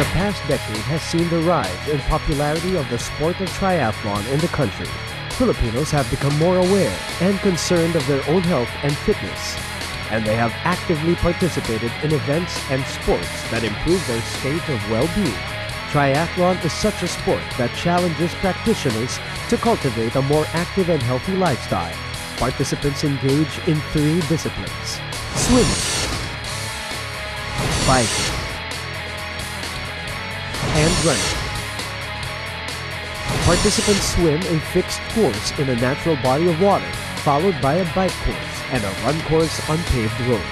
The past decade has seen the rise in popularity of the sport of triathlon in the country. Filipinos have become more aware and concerned of their own health and fitness, and they have actively participated in events and sports that improve their state of well-being. Triathlon is such a sport that challenges practitioners to cultivate a more active and healthy lifestyle. Participants engage in 3 disciplines: swimming, biking, and running. Participants swim a fixed course in a natural body of water, followed by a bike course and a run course on paved roads.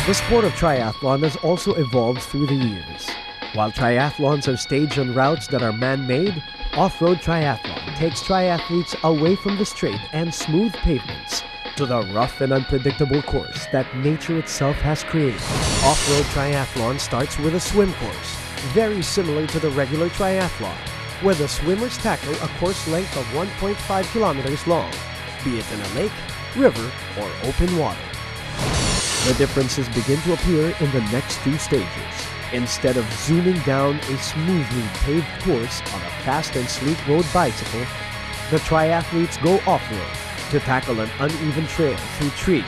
The sport of triathlon has also evolved through the years. While triathlons are staged on routes that are man-made, off-road triathlon takes triathletes away from the straight and smooth pavements to the rough and unpredictable course that nature itself has created. Off-road triathlon starts with a swim course, very similar to the regular triathlon, where the swimmers tackle a course length of 1.5 kilometers long, be it in a lake, river, or open water. The differences begin to appear in the next 2 stages. Instead of zooming down a smoothly paved course on a fast and sleek road bicycle, the triathletes go off-road to tackle an uneven trail through trees,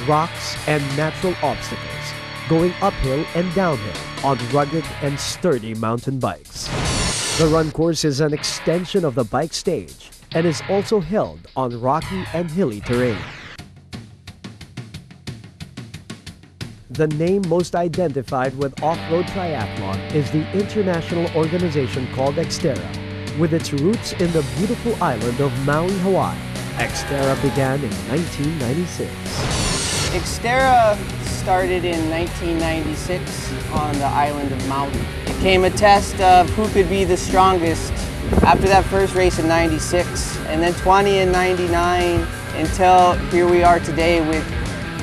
rocks, and natural obstacles, going uphill and downhill on rugged and sturdy mountain bikes. The run course is an extension of the bike stage and is also held on rocky and hilly terrain. The name most identified with off-road triathlon is the international organization called XTERRA, with its roots in the beautiful island of Maui, Hawaii. XTERRA began in 1996. XTERRA started in 1996 on the island of Maui. It became a test of who could be the strongest after that first race in 96, and then 20 in 99, until here we are today with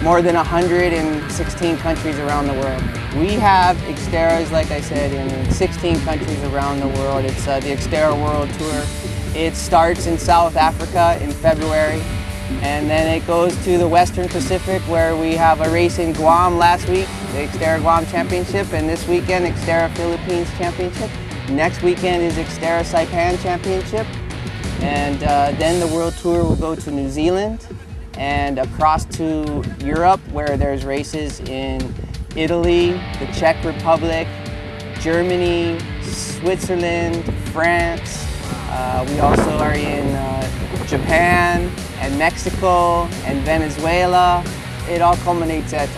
more than 116 countries around the world. We have XTERRAs, like I said, in 16 countries around the world. It's the XTERRA World Tour. It starts in South Africa in February, and then it goes to the Western Pacific, where we have a race in Guam last week, the XTERRA Guam Championship, and this weekend XTERRA Philippines Championship. Next weekend is XTERRA Saipan Championship, and then the World Tour will go to New Zealand and across to Europe, where there's races in Italy, the Czech Republic, Germany, Switzerland, France. We also are in Japan and Mexico and Venezuela. It all culminates at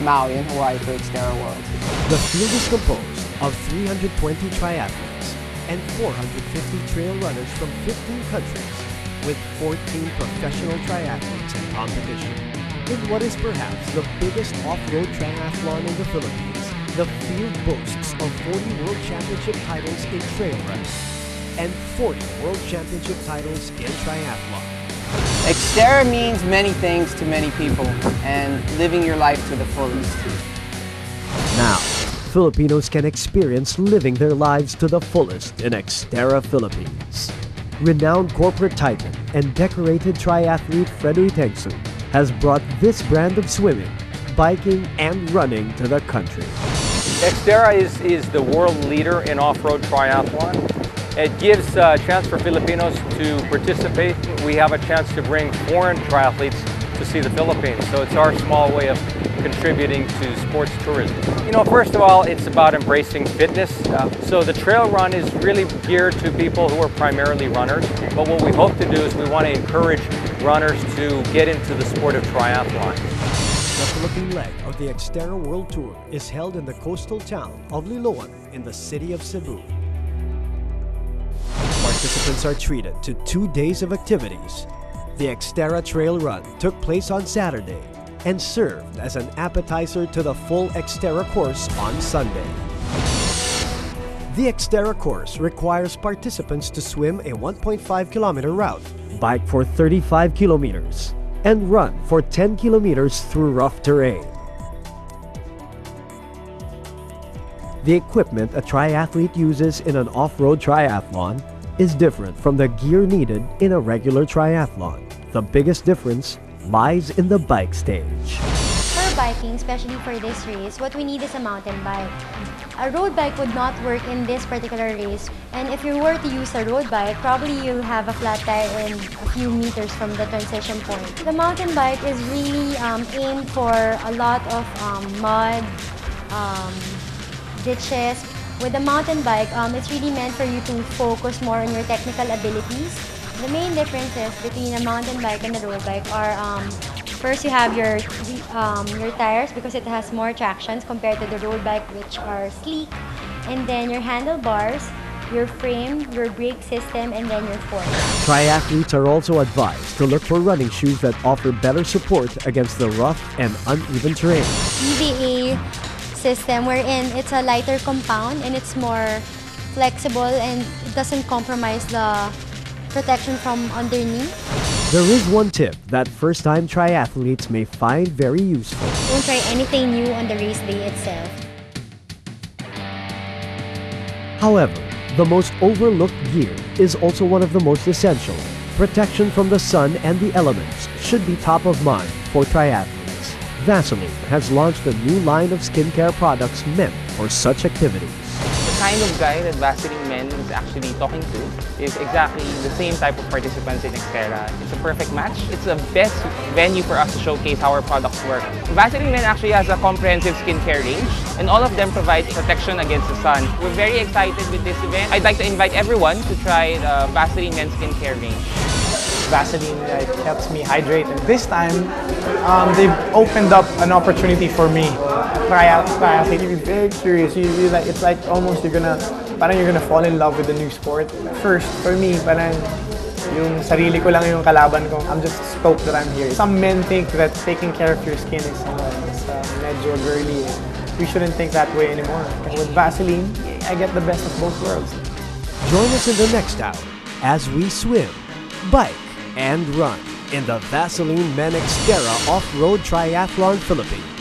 Maui in Hawaii for XTERRA World. The field is composed of 320 triathletes and 450 trail runners from 15 countries, with 14 professional triathletes in competition. In what is perhaps the biggest off-road triathlon in the Philippines, the field boasts of 40 World Championship titles in trail running and 40 World Championship titles in triathlon. XTERRA means many things to many people, and living your life to the fullest. Now, Filipinos can experience living their lives to the fullest in XTERRA Philippines. Renowned corporate titan and decorated triathlete Fredoy Tegsu has brought this brand of swimming, biking, and running to the country. XTERRA is the world leader in off-road triathlon. It gives a chance for Filipinos to participate. We have a chance to bring foreign triathletes to see the Philippines, so it's our small way of contributing to sports tourism. You know, first of all, it's about embracing fitness. So the trail run is really geared to people who are primarily runners, but what we hope to do is we want to encourage runners to get into the sport of triathlon. The Philippine leg of the XTERRA World Tour is held in the coastal town of Liloan in the city of Cebu. Participants are treated to 2 days of activities. The XTERRA Trail Run took place on Saturday and served as an appetizer to the full XTERRA course on Sunday. The XTERRA course requires participants to swim a 1.5-kilometer route, bike for 35 kilometers, and run for 10 kilometers through rough terrain. The equipment a triathlete uses in an off-road triathlon is different from the gear needed in a regular triathlon. The biggest difference lies in the bike stage. For biking, especially for this race, what we need is a mountain bike. A road bike would not work in this particular race, and if you were to use a road bike, probably you'll have a flat tire in a few meters from the transition point. The mountain bike is really aimed for a lot of mud, ditches. With the mountain bike, it's really meant for you to focus more on your technical abilities. The main differences between a mountain bike and a road bike are first, you have your tires because it has more tractions compared to the road bike, which are sleek, and then your handlebars, your frame, your brake system, and then your fork. Triathletes are also advised to look for running shoes that offer better support against the rough and uneven terrain. EVA system wherein it's a lighter compound and it's more flexible and it doesn't compromise the protection from underneath. There is one tip that first-time triathletes may find very useful. Don't try anything new on the race day itself. However, the most overlooked gear is also one of the most essential. Protection from the sun and the elements should be top of mind for triathletes. Vaseline has launched a new line of skincare products meant for such activities. The kind of guy that Vaseline Men is actually talking to is exactly the same type of participants in XTERRA. It's a perfect match. It's the best venue for us to showcase how our products work. Vaseline Men actually has a comprehensive skincare range, and all of them provide protection against the sun. We're very excited with this event. I'd like to invite everyone to try the Vaseline Men skincare range. Vaseline helps me hydrate, and this time they've opened up an opportunity for me. Try out. You're very curious. It's like almost you're gonna fall in love with the new sport. First, for me, parang yung sarili ko lang yung kalaban ko. I'm just stoked that I'm here. Some men think that taking care of your skin is medyo girly. We shouldn't think that way anymore. With Vaseline, I get the best of both worlds. Join us in the next hour as we swim, bike, and run in the Vaseline Men XTERRA Off-Road Triathlon Philippines.